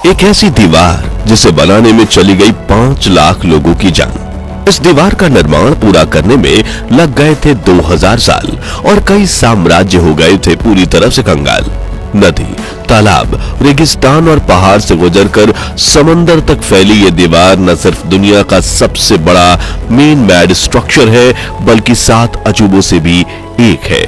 एक ऐसी दीवार जिसे बनाने में चली गई 5 लाख लोगों की जान। इस दीवार का निर्माण पूरा करने में लग गए थे 2000 साल और कई साम्राज्य हो गए थे पूरी तरह से कंगाल। नदी, तालाब, रेगिस्तान और पहाड़ से गुजरकर समंदर तक फैली ये दीवार न सिर्फ दुनिया का सबसे बड़ा मेन मैड स्ट्रक्चर है, बल्कि 7 अजूबों से भी एक है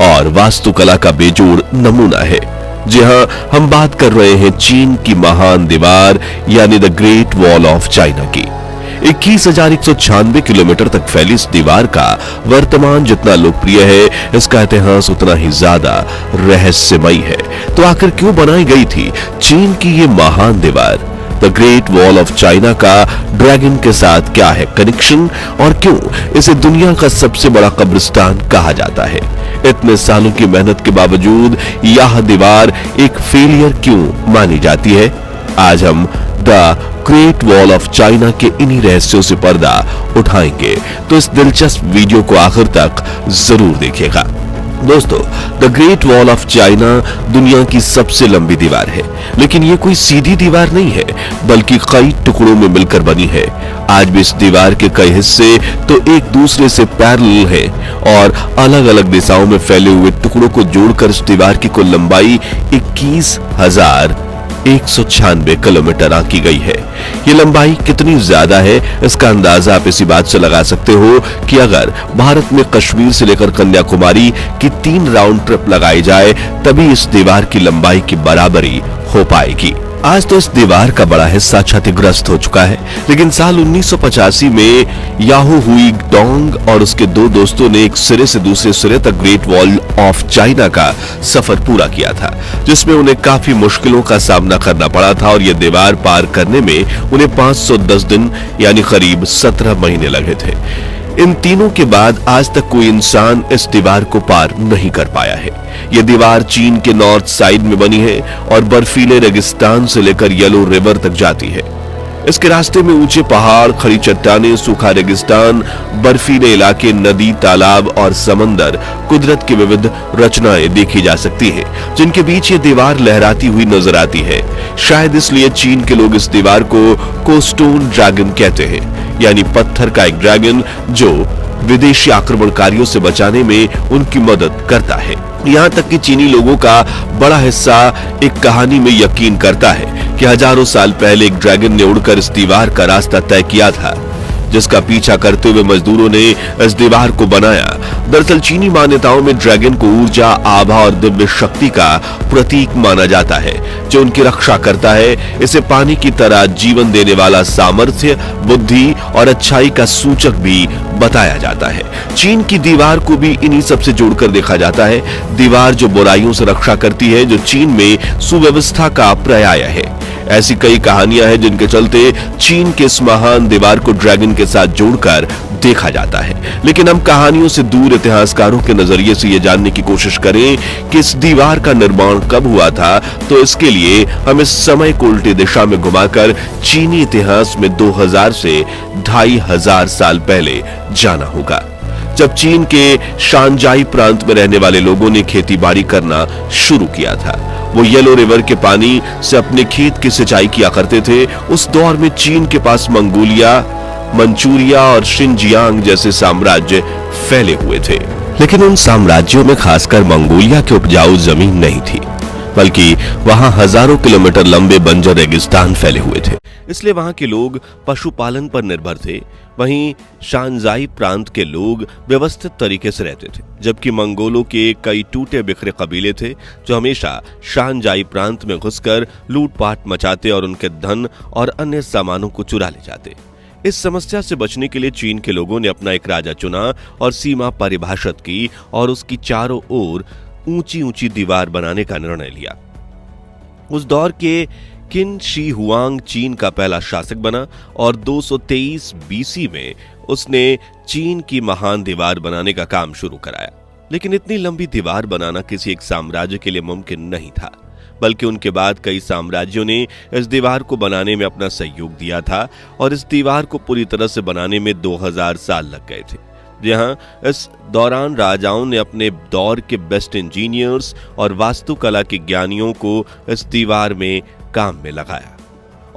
और वास्तुकला का बेजोड़ नमूना है। जी हां, हम बात कर रहे हैं चीन की महान दीवार यानी the great wall of China की। 21,196 किलोमीटर तक फैली इस दीवार का वर्तमान जितना लोकप्रिय है, इसका इतिहास उतना ही ज्यादा रहस्यमयी है। तो आखिर क्यों बनाई गई थी चीन की ये महान दीवार? The great wall of China का ड्रैगन के साथ क्या है कनेक्शन और क्यों इसे दुनिया का सबसे बड़ा कब्रिस्तान कहा जाता है? इतने सालों की मेहनत के बावजूद यह दीवार एक फेलियर क्यों मानी जाती है? आज हम the great wall of China के इन्हीं रहस्यों से पर्दा उठाएंगे, तो इस दिलचस्प वीडियो को आखिर तक जरूर देखिएगा। दोस्तों, the great wall of China दुनिया की सबसे लंबी दीवार है, लेकिन ये कोई सीधी दीवार नहीं है, बल्कि कई टुकड़ों में मिलकर बनी है। आज भी इस दीवार के कई हिस्से तो एक दूसरे से पैरेलल हैं और अलग-अलग दिशाओं में फैले हुए टुकड़ों को जोड़कर इस दीवार की कुल लंबाई 21,196 किलोमीटर आंकी गई है। ये लंबाई कितनी ज्यादा है, इसका अंदाजा आप इसी बात से लगा सकते हो कि अगर भारत में कश्मीर से लेकर कन्याकुमारी की 3 राउंड ट्रिप लगाई जाए, तभी इस दीवार की लंबाई की बराबरी हो पाएगी। आज तो इस दीवार का बड़ा हिस्सा क्षतिग्रस्त हो चुका है, लेकिन साल 1985 में याहू हुई डोंग और उसके 2 दोस्तों ने एक सिरे से दूसरे सिरे तक ग्रेट वॉल ऑफ चाइना का सफर पूरा किया था, जिसमें उन्हें काफी मुश्किलों का सामना करना पड़ा था और यह दीवार पार करने में उन्हें 510 दिन यानी करीब 17 महीने लगे थे। इन तीनों के बाद आज तक कोई इंसान इस दीवार को पार नहीं कर पाया है। यह दीवार चीन के नॉर्थ साइड में बनी है और बर्फीले रेगिस्तान से लेकर येलो रिवर तक जाती है। इसके रास्ते में ऊंचे पहाड़, खड़ी चट्टानें, सूखा रेगिस्तान, बर्फीले इलाके, नदी, तालाब और समंदर, कुदरत की विविध रचनाएं देखी जा सकती हैं, जिनके बीच ये दीवार लहराती हुई नजर आती है। शायद इसलिए चीन के लोग इस दीवार को कोस्टोन ड्रैगन कहते हैं, यानी पत्थर का एक ड्रैगन जो विदेशी आक्रमणकारियों से बचाने में उनकी मदद करता है। यहाँ तक कि चीनी लोगों का बड़ा हिस्सा एक कहानी में यकीन करता है कि हजारों साल पहले एक ड्रैगन ने उड़कर इस दीवार का रास्ता तय किया था, जिसका पीछा करते हुए मजदूरों ने इस दीवार को बनाया। दरअसल चीनी मान्यताओं में ड्रैगन को ऊर्जा, आभा और दिव्य शक्ति का प्रतीक माना जाता है, जो उनकी रक्षा करता है। इसे पानी की तरह जीवन देने वाला सामर्थ्य, बुद्धि और अच्छाई का सूचक भी बताया जाता है। चीन की दीवार को भी इन्हीं सबसे जोड़कर देखा जाता है। दीवार जो बुराइयों से रक्षा करती है, जो चीन में सुव्यवस्था का पर्याय है। ऐसी कई कहानियां हैं जिनके चलते चीन के इस महान दीवार को ड्रैगन के साथ जोड़कर देखा जाता है। लेकिन हम कहानियों से दूर इतिहासकारों के नजरिए से ये जानने की कोशिश करें कि इस दीवार का निर्माण कब हुआ था, तो इसके लिए हम इस समय को उल्टी दिशा में घुमाकर चीनी इतिहास में 2000 से 2500 साल पहले जाना होगा, जब चीन के शानजाई प्रांत में रहने वाले लोगों ने खेती बाड़ी करना शुरू किया था। वो येलो रिवर के पानी से अपने खेत की सिंचाई किया करते थे। उस दौर में चीन के पास मंगोलिया, मंचूरिया और शिनजियांग जैसे साम्राज्य फैले हुए थे, लेकिन उन साम्राज्यों में खासकर मंगोलिया की उपजाऊ जमीन नहीं थी, बल्कि वहां हजारों किलोमीटर लंबे बंजर रेगिस्तान फैले हुए थे। इसलिए वहां के लोग पशुपालन पर निर्भर थे। वहीं शानजाई प्रांत के लोग व्यवस्थित तरीके से रहते थे, जबकि मंगोलों के कई टूटे बिखरे कबीले थे जो हमेशा शानजाई प्रांत में घुसकर लूटपाट मचाते और उनके धन और अन्य सामानों को चुरा ले जाते। इस समस्या से बचने के लिए चीन के लोगों ने अपना एक राजा चुना और सीमा परिभाषित की और उसकी चारों ओर ऊंची ऊंची दीवार बनाने का निर्णय लिया। उस दौर के किन शी हुआंग चीन का पहला शासक बना और 223 बीसी में उसने चीन की महान दीवार बनाने का काम शुरू कराया। लेकिन इतनी लंबी दीवार बनाना किसी एक साम्राज्य के लिए मुमकिन नहीं था, बल्कि उनके बाद कई साम्राज्यों ने इस दीवार को बनाने में अपना सहयोग दिया था और इस दीवार को पूरी तरह से बनाने में 2000 साल लग गए थे। जहां इस दौरान राजाओं ने अपने दौर के बेस्ट इंजीनियर्स और वास्तुकला के ज्ञानियों को इस दीवार में काम में लगाया।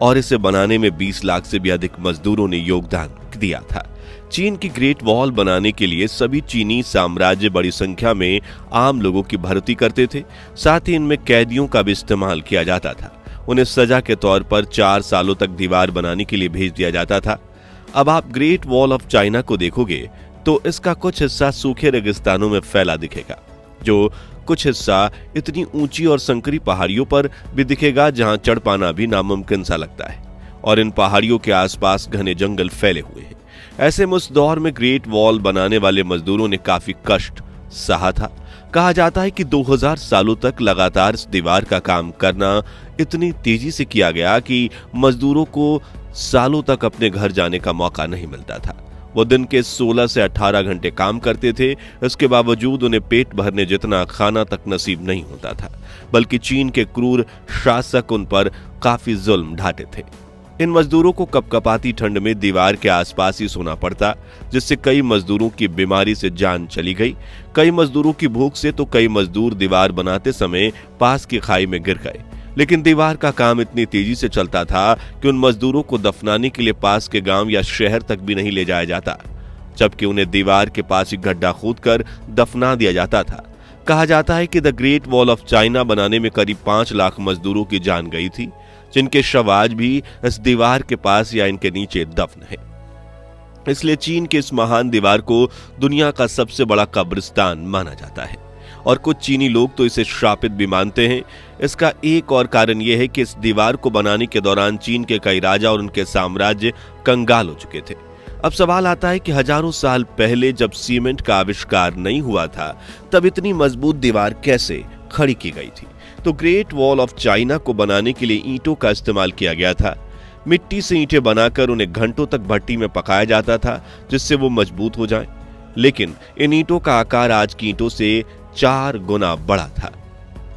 और इसे बनाने में 20 लाख से भी अधिक मजदूरों ने योगदान दिया था। चीन की ग्रेट वॉल बनाने के लिए सभी चीनी साम्राज्य बड़ी संख्या में आम लोगों की भर्ती करते थे। साथ ही इनमें कैदियों का भी इस्तेमाल किया जाता था। उन्हें सजा के तौर पर 4 सालों तक दीवार बनाने के लिए भेज दिया जाता था। अब आप ग्रेट वॉल ऑफ चाइना को देखोगे तो इसका कुछ हिस्सा सूखे रेगिस्तानों में फैला दिखेगा, जो कुछ हिस्सा इतनी ऊंची और संकरी पहाड़ियों पर भी दिखेगा जहां चढ़ पाना भी नामुमकिन सा लगता है, और इन पहाड़ियों के आसपास घने जंगल फैले हुए हैं। ऐसे में उस दौर में ग्रेट वॉल बनाने वाले मजदूरों ने काफी कष्ट सहा था। कहा जाता है कि 2000 सालों तक लगातार इस दीवार का काम करना इतनी तेजी से किया गया कि मजदूरों को सालों तक अपने घर जाने का मौका नहीं मिलता था। वो दिन के 16 से 18 घंटे काम करते थे। इसके बावजूद उन्हें पेट भरने जितना खाना तक नसीब नहीं होता था, बल्कि चीन के क्रूर शासक उन पर काफी जुल्म ढाते थे। इन मजदूरों को कपकपाती ठंड में दीवार के आसपास ही सोना पड़ता, जिससे कई मजदूरों की बीमारी से जान चली गई। कई मजदूरों की भूख से तो कई मजदूर दीवार बनाते समय पास की खाई में गिर गए। लेकिन दीवार का काम इतनी तेजी से चलता था कि उन मजदूरों को दफनाने के लिए पास के गांव या शहर तक भी नहीं ले जाया जाता, जबकि उन्हें दीवार के पास ही गड्ढा खोदकर दफना दिया जाता था। कहा जाता है कि the great wall of China बनाने में करीब 5 लाख मजदूरों की जान गई थी, जिनके शव आज भी इस दीवार के पास या इनके नीचे दफन है। इसलिए चीन के इस महान दीवार को दुनिया का सबसे बड़ा कब्रिस्तान माना जाता है, और कुछ चीनी लोग तो इसे श्रापित भी मानते हैं। इसका एक और कारण यह है कि इस दीवार को बनाने के दौरान चीन के कई राजा और उनके साम्राज्य कंगाल हो चुके थे। अब सवाल आता है कि हजारों साल पहले जब सीमेंट का आविष्कार नहीं हुआ था, तब इतनी मजबूत दीवार कैसे खड़ी की गई थी? तो ग्रेट वॉल ऑफ चाइना को बनाने के लिए ईंटों का इस्तेमाल किया गया था। मिट्टी से ईंटें बनाकर उन्हें घंटों तक भट्टी में पकाया जाता था, जिससे वो मजबूत हो जाएं। लेकिन इन ईंटों का आकार आज की ईंटों से 4 गुना बड़ा था।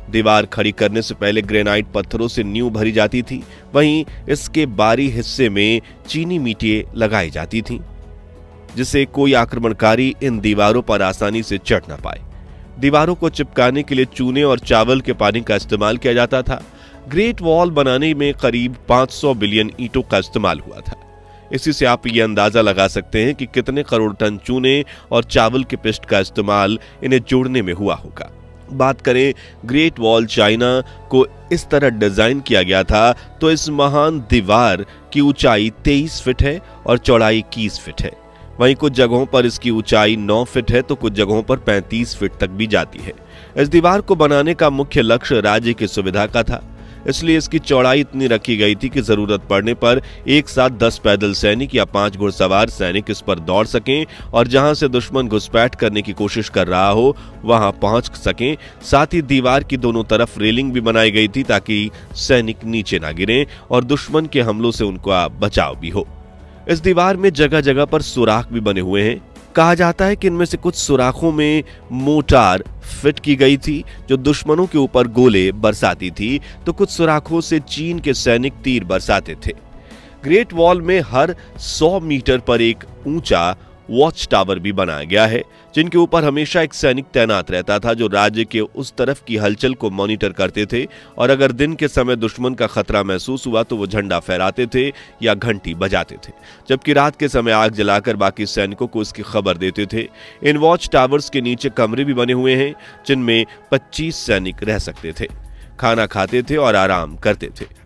दीवार खड़ी करने से पहले ग्रेनाइट पत्थरों से नींव भरी जाती थी। वहीं इसके बाहरी हिस्से में चीनी ईंटें लगाई जाती थीं, जिससे कोई आक्रमणकारी इन दीवारों पर आसानी से चढ़ न पाए। दीवारों को चिपकाने के लिए चूने और चावल के पानी का इस्तेमाल किया जाता था। ग्रेट वॉल बनाने में करीब 500 बिलियन ईंटों का इस्तेमाल हुआ था। इसी से आप ये अंदाजा लगा सकते हैं कि कितने करोड़ टन चूने और चावल के पिष्ट का इस्तेमाल इन्हें जोड़ने में हुआ होगा। बात करें ग्रेट वॉल चाइना को इस तरह डिजाइन किया गया था, तो इस महान दीवार की ऊंचाई 23 फीट है और चौड़ाई 21 फीट है। वहीं कुछ जगहों पर इसकी ऊंचाई 9 फीट है तो कुछ जगहों पर 35 फीट तक भी जाती है। इस दीवार को बनाने का मुख्य लक्ष्य राज्य की सुविधा का था, इसलिए इसकी चौड़ाई इतनी रखी गई थी कि जरूरत पड़ने पर एक साथ 10 पैदल सैनिक या 5 घुड़सवार सैनिक इस पर दौड़ सकें और जहां से दुश्मन घुसपैठ करने की कोशिश कर रहा हो वहां पहुंच सकें। साथ ही दीवार की दोनों तरफ रेलिंग भी बनाई गई थी ताकि सैनिक नीचे ना गिरें और दुश्मन के हमलों से उनका बचाव भी हो। इस दीवार में जगह जगह पर सुराख भी बने हुए हैं। कहा जाता है कि इनमें से कुछ सुराखों में मोटार फिट की गई थी जो दुश्मनों के ऊपर गोले बरसाती थी, तो कुछ सुराखों से चीन के सैनिक तीर बरसाते थे। ग्रेट वॉल में हर 100 मीटर पर एक ऊंचा वॉच टावर भी बनाया गया है, जिनके ऊपर हमेशा एक सैनिक तैनात रहता था जो राज्य के उस तरफ की हलचल को मॉनिटर करते थे, और अगर दिन के समय दुश्मन का खतरा महसूस हुआ तो वो झंडा फहराते थे या घंटी बजाते थे, जबकि रात के समय आग जलाकर बाकी सैनिकों को इसकी खबर देते थे। इन वॉच टावर्स के नीचे कमरे भी बने हुए हैं जिनमें 25 सैनिक रह सकते थे, खाना खाते थे और आराम करते थे।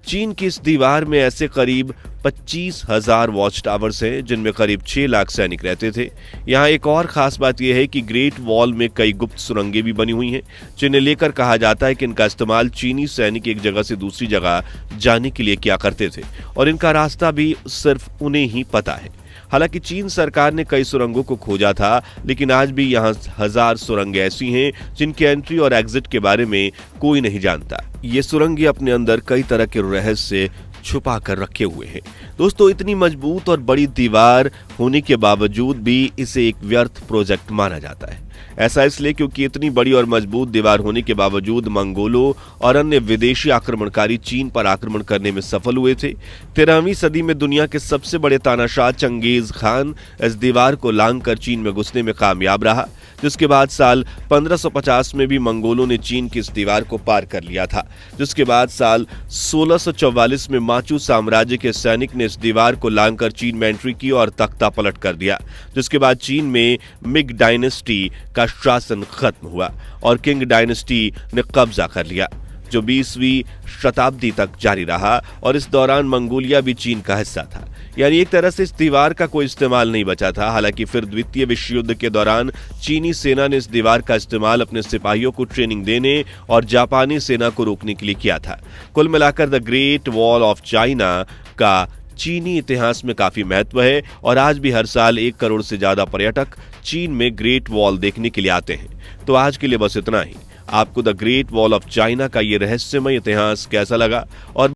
चीन की इस दीवार में ऐसे करीब 25,000 वॉच टावर्स हैं जिनमें करीब 6 लाख सैनिक रहते थे। यहाँ एक और खास बात यह है कि ग्रेट वॉल में कई गुप्त सुरंगें भी बनी हुई हैं, जिन्हें लेकर कहा जाता है कि इनका इस्तेमाल चीनी सैनिक एक जगह से दूसरी जगह जाने के लिए किया करते थे और इनका रास्ता भी सिर्फ उन्हें ही पता है। हालांकि चीन सरकार ने कई सुरंगों को खोजा था, लेकिन आज भी यहाँ 1000 सुरंगें ऐसी हैं जिनके एंट्री और एग्जिट के बारे में कोई नहीं जानता। ये सुरंगें अपने अंदर कई तरह के रहस्य छुपा कर रखे हुए हैं। दोस्तों, इतनी मजबूत और बड़ी दीवार होने के बावजूद भी इसे एक व्यर्थ प्रोजेक्ट माना जाता है। ऐसा इसलिए क्योंकि इतनी बड़ी और मजबूत दीवार होने के बावजूद मंगोलों और अन्य विदेशी आक्रमणकारी चीन पर आक्रमण करने में सफल हुए थे। 13वीं सदी में दुनिया के सबसे बड़े तानाशाह चंगेज खान इस दीवार को लांघकर चीन में घुसने में कामयाब रहा। जिसके बाद साल 1550 में भी मंगोलों ने चीन की इस दीवार को पार कर लिया था। जिसके बाद साल 1644 में माचू साम्राज्य के सैनिक ने इस दीवार को लांघकर चीन में एंट्री की और तख्ता पलट कर दिया। जिसके बाद चीन में मिग डायनेस्टी का शासन खत्म हुआ और किंग डायनेस्टी ने कब्जा कर लिया, जो 20वीं शताब्दी तक जारी रहा और इस दौरान मंगोलिया भी चीन का हिस्सा था। यानी एक तरह से इस दीवार का कोई इस्तेमाल नहीं बचा था। हालांकि फिर द्वितीय विश्व युद्ध के दौरान चीनी सेना ने इस दीवार का इस्तेमाल अपने सिपाहियों को ट्रेनिंग देने और जापानी सेना को रोकने के लिए किया था। कुल मिलाकर the great wall of China का चीनी इतिहास में काफी महत्व है और आज भी हर साल 1 करोड़ से ज्यादा पर्यटक चीन में ग्रेट वॉल देखने के लिए आते हैं। तो आज के लिए बस इतना ही। आपको the great wall of China का ये रहस्यमय इतिहास कैसा लगा और